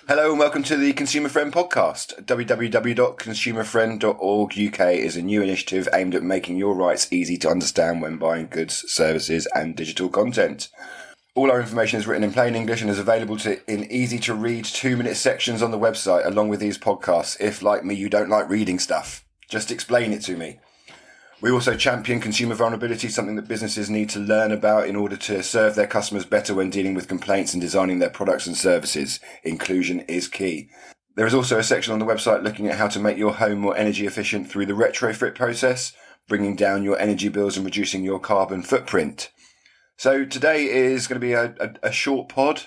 Hello and welcome to the Consumer Friend podcast. www.consumerfriend.org.uk is a new initiative aimed at making your rights easy to understand when buying goods, services and digital content. All our information is written in plain English and is available in easy-to-read 2-minute sections on the website, along with these podcasts, if, like me, you don't like reading stuff. Just explain it to me. We also champion consumer vulnerability, something that businesses need to learn about in order to serve their customers better when dealing with complaints and designing their products and services. Inclusion is key. There is also a section on the website looking at how to make your home more energy efficient through the retrofit process, bringing down your energy bills and reducing your carbon footprint. So today is going to be a short pod.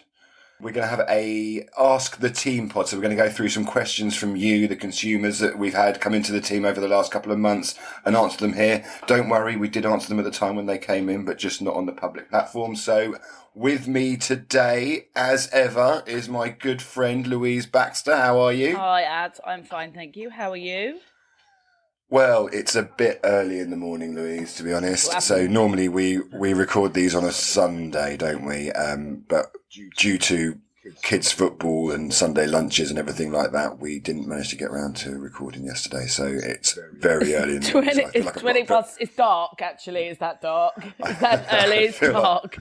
We're going to have a Ask the Team pod. So we're going to go through some questions from you, the consumers that we've had come into the team over the last couple of months, and answer them here. Don't worry, we did answer them at the time when they came in, but just not on the public platform. So with me today, as ever, is my good friend Louise Baxter. How are you? Hi, Ad. I'm fine, thank you. How are you? Well, it's a bit early in the morning, Louise, to be honest. So normally we record these on a Sunday, don't we? But due to kids' football and Sunday lunches and everything like that, we didn't manage to get around to recording yesterday. So it's very early in the morning. It's 20 past. It's dark, actually. Is that dark? Is that early? It's dark.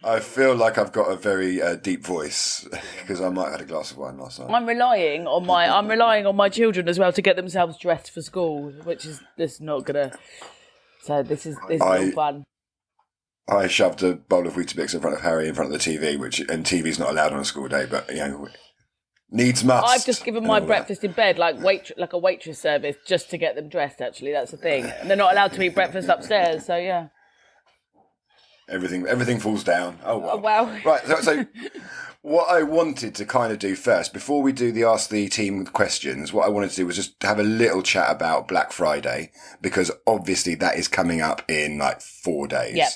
I feel like I've got a very deep voice because I might have had a glass of wine last night. I'm relying on my children as well to get themselves dressed for school, which is not gonna. So this is not fun. I shoved a bowl of Weetabix in front of Harry in front of the TV, and TV's not allowed on a school day, but needs must. I've just given my breakfast in bed, like a waitress service, just to get them dressed. Actually, that's the thing. And they're not allowed to eat breakfast upstairs, so yeah. Everything falls down. Oh, well. Oh, wow. Right, so what I wanted to kind of do first, before we do the Ask the Team questions, what I wanted to do was just have a little chat about Black Friday, because obviously that is coming up in like 4 days. Yep.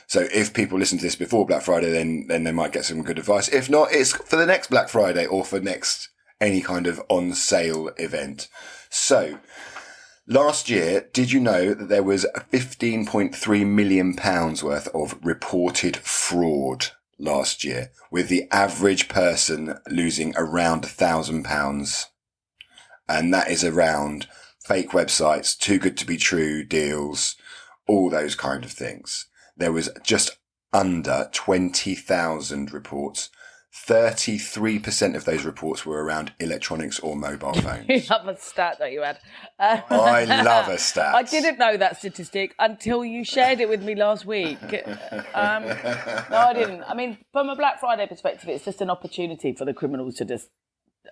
So if people listen to this before Black Friday, then they might get some good advice. If not, it's for the next Black Friday or for any kind of on sale event. So last year, did you know that there was £15.3 million worth of reported fraud last year, with the average person losing around £1,000? And that is around fake websites, too good to be true deals, all those kind of things. There was just under 20,000 reports. 33% of those reports were around electronics or mobile phones. You love a stat that you had. I love a stat. I didn't know that statistic until you shared it with me last week. No, I didn't. I mean, from a Black Friday perspective, it's just an opportunity for the criminals to just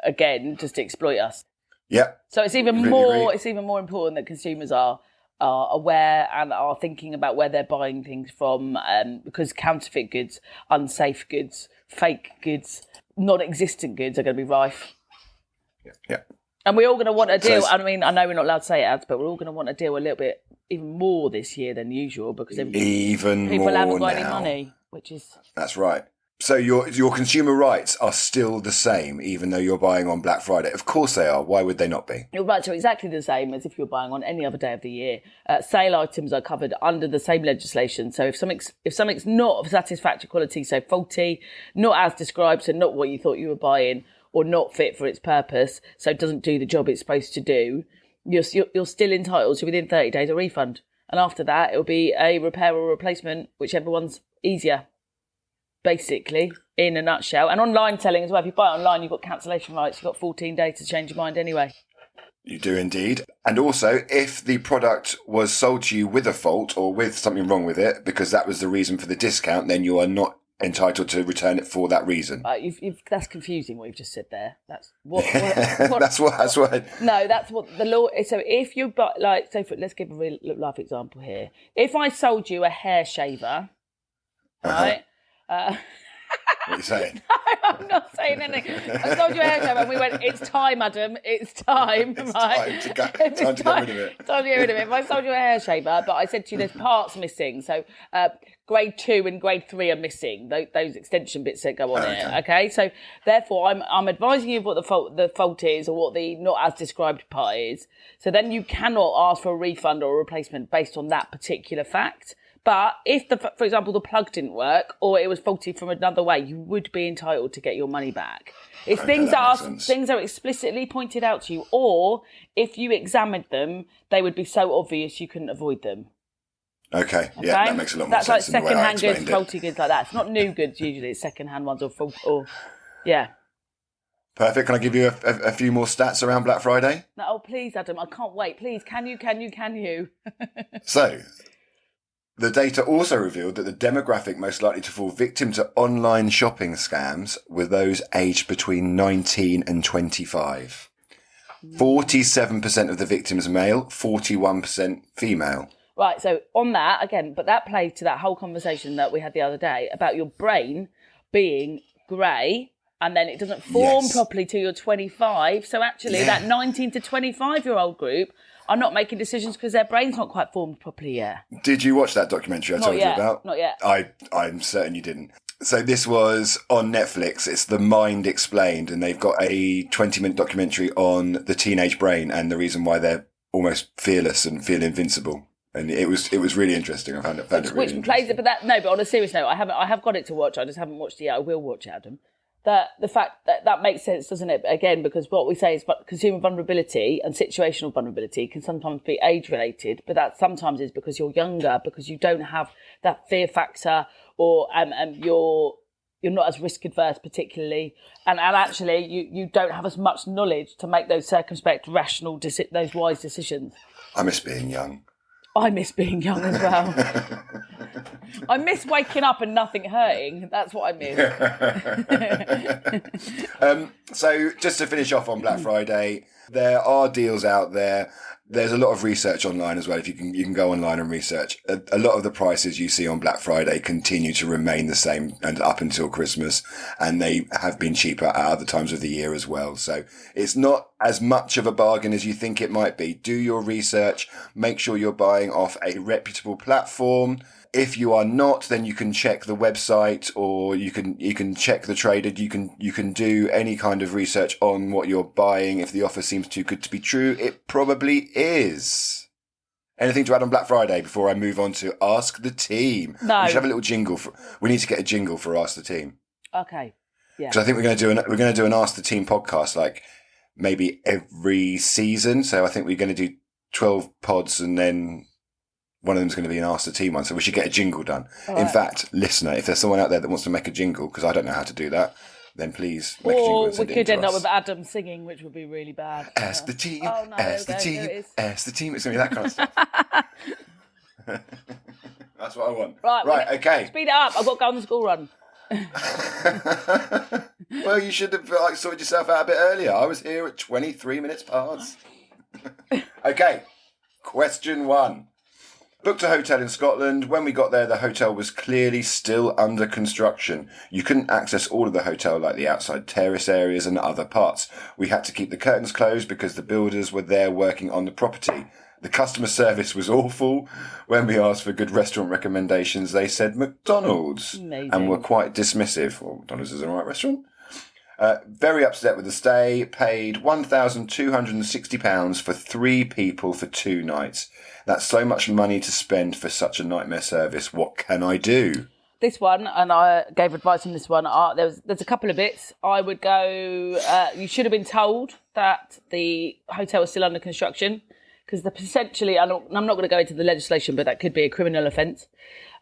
exploit us. Yeah. So it's even more important that consumers are aware and are thinking about where they're buying things from, because counterfeit goods, unsafe goods, fake goods, non-existent goods are going to be rife. Yeah. And we're all going to want a deal. I mean, I know we're not allowed to say it, but we're all going to want a deal a little bit even more this year than usual, because people haven't got any money, That's right. So your consumer rights are still the same, even though you're buying on Black Friday. Of course they are. Why would they not be? Your rights are exactly the same as if you're buying on any other day of the year. Sale items are covered under the same legislation. So if something's not of satisfactory quality, so faulty, not as described, so not what you thought you were buying, or not fit for its purpose, so it doesn't do the job it's supposed to do, you're still entitled to, within 30 days, a refund. And after that, it'll be a repair or replacement, whichever one's easier. Basically, in a nutshell. And online selling as well. If you buy it online, you've got cancellation rights. You've got 14 days to change your mind anyway. You do indeed. And also, if the product was sold to you with a fault or with something wrong with it, because that was the reason for the discount, then you are not entitled to return it for that reason. That's confusing what you've just said there. That's what that's what. No, that's what the law is. So if you buy, let's give a real life example here. If I sold you a hair shaver, right? What are you saying? No, I'm not saying anything. I sold you a hair shaver and we went, it's time, madam, it's time, right? Time to get rid of it. Time to get rid of it. If I sold you a hair shaver, but I said to you there's parts missing, so grade 2 and grade 3 are missing, those extension bits that go on it, okay? So therefore, I'm advising you what the fault is, or what the not as described part is, so then you cannot ask for a refund or a replacement based on that particular fact. But if, for example, the plug didn't work or it was faulty from another way, you would be entitled to get your money back. It's Okay, things that that makes sense. things are explicitly pointed out to you, or if you examined them, they would be so obvious you couldn't avoid them. Okay, yeah, Okay? that makes a lot more That's sense like than the way I second-hand goods, explained it. faulty goods like that. It's not new goods usually. It's second-hand ones or yeah. Perfect. Can I give you a few more stats around Black Friday? No, oh, please, Adam, I can't wait. Please, can you? So, the data also revealed that the demographic most likely to fall victim to online shopping scams were those aged between 19 and 25. 47% of the victims male, 41% female. Right, so on that, again, but that plays to that whole conversation that we had the other day about your brain being grey and then it doesn't form Yes. properly till you're 25. So actually, Yeah. that 19 to 25-year-old group are not making decisions because their brain's not quite formed properly yet. Did you watch that documentary I Not told yet, you about? not yet. I'm certain you didn't. So this was on Netflix. It's The Mind Explained, and they've got a 20-minute documentary on the teenage brain and the reason why they're almost fearless and feel invincible. And it was really interesting. I found it really Which plays it, but on a serious note, I have got it to watch. I just haven't watched it yet. I will watch it, Adam. The fact that makes sense, doesn't it? Again, because what we say is consumer vulnerability and situational vulnerability can sometimes be age related, but that sometimes is because you're younger, because you don't have that fear factor, or you're not as risk adverse particularly, and actually you don't have as much knowledge to make those circumspect, rational, those wise decisions. I miss being young. I miss being young as well. I miss waking up and nothing hurting. That's what I miss. So just to finish off on Black Friday, there are deals out there. There's a lot of research online as well. If you can go online and research. A lot of the prices you see on Black Friday continue to remain the same and up until Christmas, and they have been cheaper at other times of the year as well. So it's not as much of a bargain as you think it might be. Do your research. Make sure you're buying off a reputable platform. If you are not, then you can check the website, or you can check the trader. You can do any kind of research on what you're buying. If the offer seems too good to be true, it probably is. Anything to add on Black Friday before I move on to Ask the Team? No. We should have a little jingle we need to get a jingle for Ask the Team. Okay. Yeah. Because I think we're going to do an Ask the Team podcast, like maybe every season. So I think we're going to do 12 pods, and then one of them's going to be an Ask the Team one. So we should get a jingle done. All In right. fact, listener, if there's someone out there that wants to make a jingle, because I don't know how to do that, then please make a jingle Or and we send it in could to end up us. with Adam singing, which would be really bad. Ask the Team, Oh, no, ask the there team, it is. ask the team. It's going to be that kind of stuff. That's what I want. Right, Okay. Speed it up. I've got to go on the school run. Well, you should have sorted yourself out a bit earlier. I was here at 23 minutes past. Okay, question 1. Booked a hotel in Scotland. When we got there, the hotel was clearly still under construction. You couldn't access all of the hotel like the outside terrace areas and other parts. We had to keep the curtains closed because the builders were there working on the property. The customer service was awful. When we asked for good restaurant recommendations, they said McDonald's. Amazing. And were quite dismissive. Well, McDonald's is an alright restaurant. Very upset with the stay. Paid £1,260 for 3 people for 2 nights. That's so much money to spend for such a nightmare service. What can I do? This one, and I gave advice on this one. There's a couple of bits. I would go. You should have been told that the hotel was still under construction, because potentially, I'm not going to go into the legislation, but that could be a criminal offence,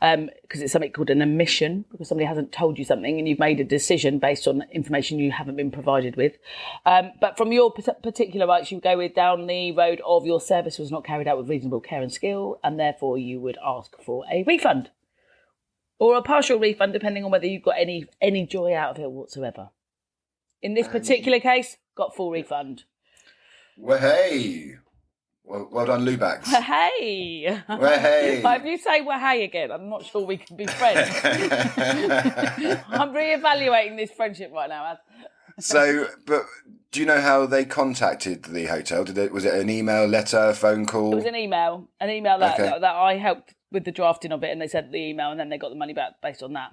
because it's something called an omission, because somebody hasn't told you something and you've made a decision based on information you haven't been provided with. But from your particular rights, you go down the road of your service was not carried out with reasonable care and skill, and therefore you would ask for a refund or a partial refund, depending on whether you've got any joy out of it whatsoever. In this particular case, got full refund. Well, hey. Well done, Lubax. Hey. Well, hey. If you say well, hey again, I'm not sure we can be friends. I'm reevaluating this friendship right now. So, but do you know how they contacted the hotel? Was it an email, letter, phone call? It was an email that, Okay. that I helped with the drafting of it, and they sent the email, and then they got the money back based on that.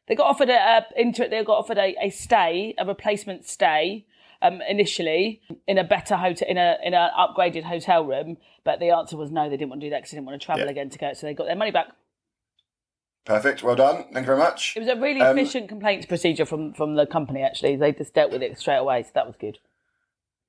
They got offered a stay, a replacement stay, initially in a better hotel, in an upgraded hotel room, but the answer was no. They didn't want to do that because they didn't want to travel again to go. So they got their money back. Perfect. Well done. Thank you very much. It was a really efficient complaints procedure from the company, actually. They just dealt with it straight away, so that was good.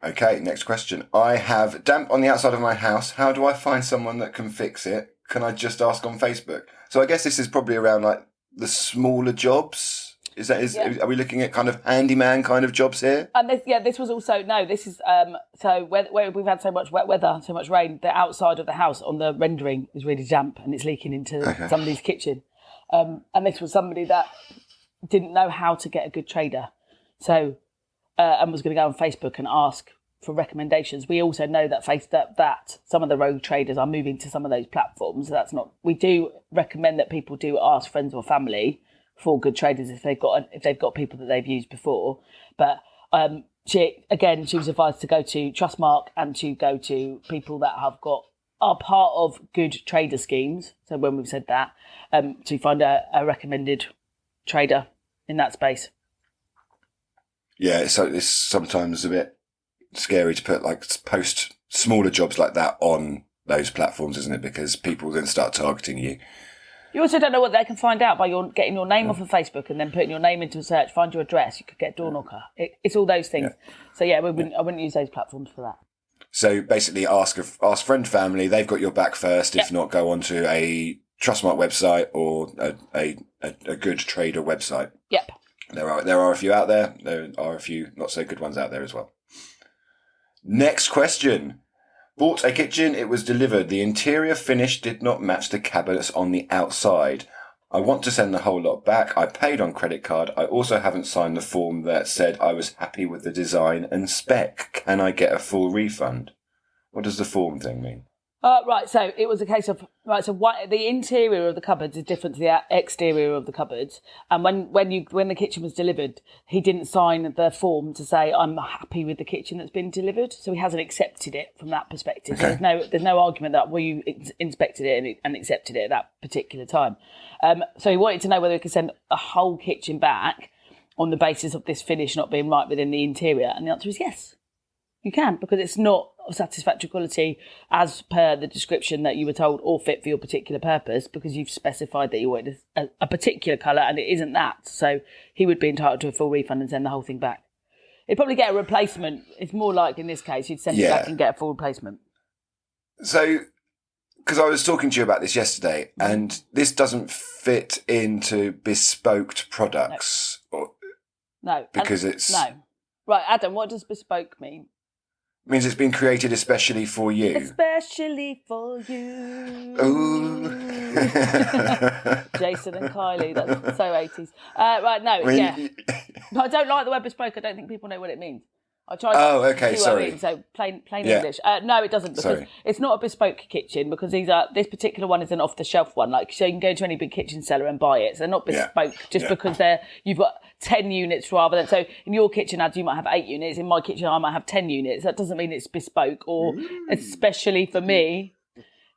Okay, next question. I have damp on the outside of my house. How do I find someone that can fix it? Can I just ask on Facebook? So I guess this is probably around like the smaller jobs. Are we looking at kind of handyman kind of jobs here? And this was also, this is, so where we've had so much wet weather, so much rain, the outside of the house on the rendering is really damp and it's leaking into somebody's kitchen. And this was somebody that didn't know how to get a good trader. So, and was going to go on Facebook and ask for recommendations. We also know that some of the rogue traders are moving to some of those platforms. We do recommend that people do ask friends or family for good traders if they've got people that they've used before. But she was advised to go to Trustmark and to go to people that are part of good trader schemes. So when we've said that, to find a recommended trader in that space. Yeah, so it's sometimes a bit scary to post smaller jobs like that on those platforms, isn't it? Because people then start targeting you. You also don't know what they can find out by getting your name off of Facebook and then putting your name into a search, find your address. You could get a door knocker. It's all those things. Yeah. So I wouldn't use those platforms for that. So basically, ask friend, family. They've got your back first. If not, go onto a Trustmark website or a good trader website. Yep. There are a few out there. There are a few not so good ones out there as well. Next question. Bought a kitchen, it was delivered. The interior finish did not match the cabinets on the outside. I want to send the whole lot back. I paid on credit card. I also haven't signed the form that said I was happy with the design and spec. Can I get a full refund? What does the form thing mean? Right, so it was a case of, the interior of the cupboards is different to the exterior of the cupboards. And when the kitchen was delivered, he didn't sign the form to say, I'm happy with the kitchen that's been delivered. So he hasn't accepted it from that perspective. Okay. So there's no argument that, you inspected it and accepted it at that particular time. So he wanted to know whether he could send a whole kitchen back on the basis of this finish not being right within the interior. And the answer is yes. You can, because it's not of satisfactory quality as per the description that you were told or fit for your particular purpose, because you've specified that you wanted a particular colour and it isn't that. So he would be entitled to a full refund and send the whole thing back. He'd probably get a replacement. It's more like in this case, you'd send it back and get a full replacement. So, because I was talking to you about this yesterday, and this doesn't fit into bespoke products. No. Because it's... No. Right, Adam, what does bespoke mean? Means it's been created especially for you. Especially for you. Ooh. Jason and Kylie, that's so 80s. Right, no, But I don't like the word bespoke. I don't think people know what it means. I tried to see what it means, so plain English. No, it doesn't, because it's not a bespoke kitchen, because this particular one is an off-the-shelf one. So you can go to any big kitchen seller and buy it. So they're not bespoke because you've got 10 units rather than... So in your kitchen, Ad, you might have 8 units. In my kitchen, I might have 10 units. That doesn't mean it's bespoke or especially for me.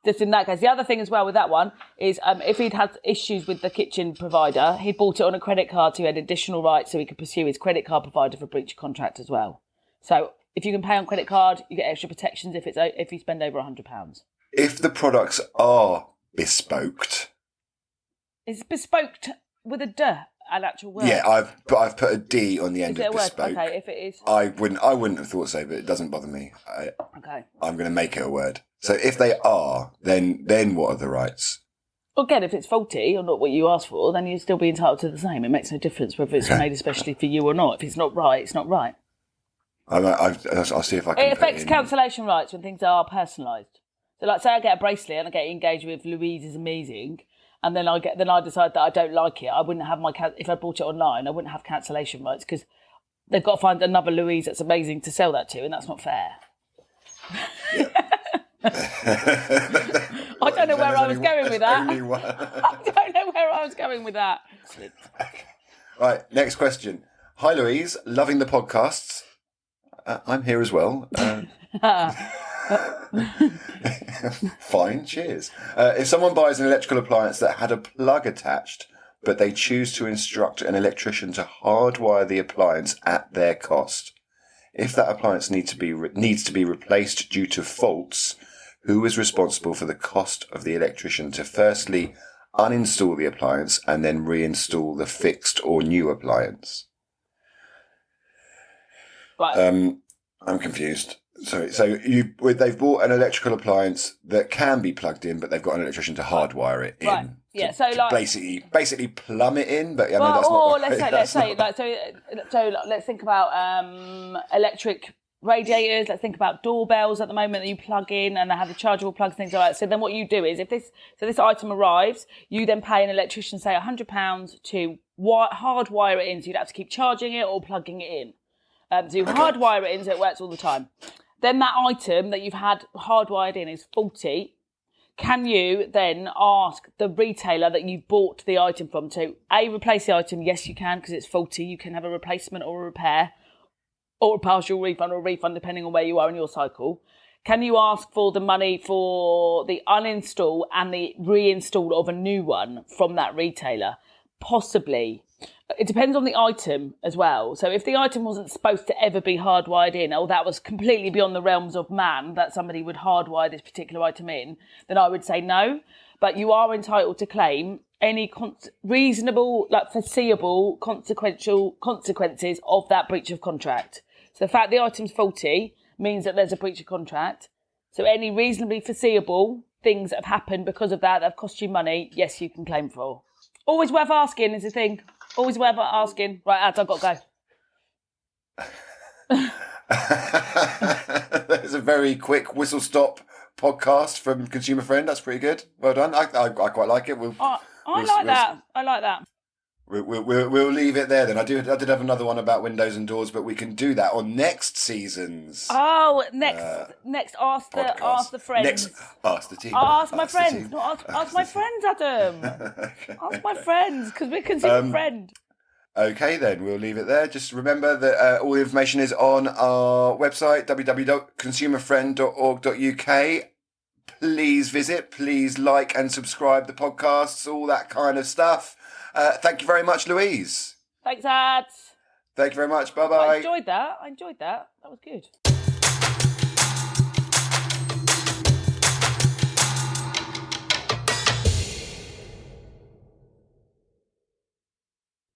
Just in that case. The other thing as well with that one is if he'd had issues with the kitchen provider, he bought it on a credit card, so he had additional rights so he could pursue his credit card provider for breach of contract as well. So if you can pay on credit card, you get extra protections if you spend over £100. If the products are bespoked... It's bespoked with a D, an actual word. Yeah, I've put a D on the end of bespoke. Okay, if it is... I wouldn't have thought so, but it doesn't bother me. Okay. I'm going to make it a word. So if they are, then what are the rights? Again, if it's faulty or not what you asked for, then you'd still be entitled to the same. It makes no difference whether it's made especially for you or not. If it's not right, it's not right. I'll see if I can. It affects cancellation rights when things are personalised. So, like, say I get a bracelet and I get engaged with Louise is amazing, and then I decide that I don't like it. I wouldn't have if I bought it online, I wouldn't have cancellation rights because they've got to find another Louise that's amazing to sell that to, and that's not fair. I don't know where I was going with that. I don't know where I was going with that. Right, next question. Hi, Louise. Loving the podcasts. I'm here as well. Fine, cheers. If someone buys an electrical appliance that had a plug attached, but they choose to instruct an electrician to hardwire the appliance at their cost, if that appliance needs to be replaced due to faults, who is responsible for the cost of the electrician to firstly uninstall the appliance, and then reinstall the fixed or new appliance. Right. I'm confused. Sorry. So they've bought an electrical appliance that can be plugged in, but they've got an electrician to hardwire it in. Right. Yeah. To basically plumb it in, but I know that's or not. let's think about electric radiators. Let's think about doorbells at the moment that you plug in and they have the chargeable plugs, things like that. So then what you do is if this item arrives, you then pay an electrician, say £100 to hardwire it in. So you'd have to keep charging it or plugging it in. So you hardwire it in so it works all the time. Then that item that you've had hardwired in is faulty. Can you then ask the retailer that you bought the item from to replace the item? Yes, you can, because it's faulty. You can have a replacement or a repair or a partial refund or a refund, depending on where you are in your cycle. Can you ask for the money for the uninstall and the reinstall of a new one from that retailer? Possibly. It depends on the item as well. So if the item wasn't supposed to ever be hardwired in, or that was completely beyond the realms of man that somebody would hardwire this particular item in, then I would say no. But you are entitled to claim any reasonable, foreseeable consequences of that breach of contract. So the fact the item's faulty means that there's a breach of contract. So any reasonably foreseeable things that have happened because of that have cost you money, yes, you can claim for. Always worth asking is the thing. Always worth asking. Right, Ads, I've got to go. That's a very quick whistle-stop podcast from Consumer Friend. That's pretty good. Well done. I quite like it. I like that. We'll leave it there then. I did have another one about windows and doors, but we can do that on next season's. Oh, next, ask the friends. Next, ask the team. Ask my friends. Not ask my friends, Adam. Okay. Ask my friends, because we're Consumer Friend. Okay, then we'll leave it there. Just remember that all the information is on our website, www.consumerfriend.org.uk. Please visit. Please like and subscribe the podcasts, all that kind of stuff. Thank you very much, Louise. Thanks, Ads. Thank you very much. Bye-bye. I enjoyed that. That was good.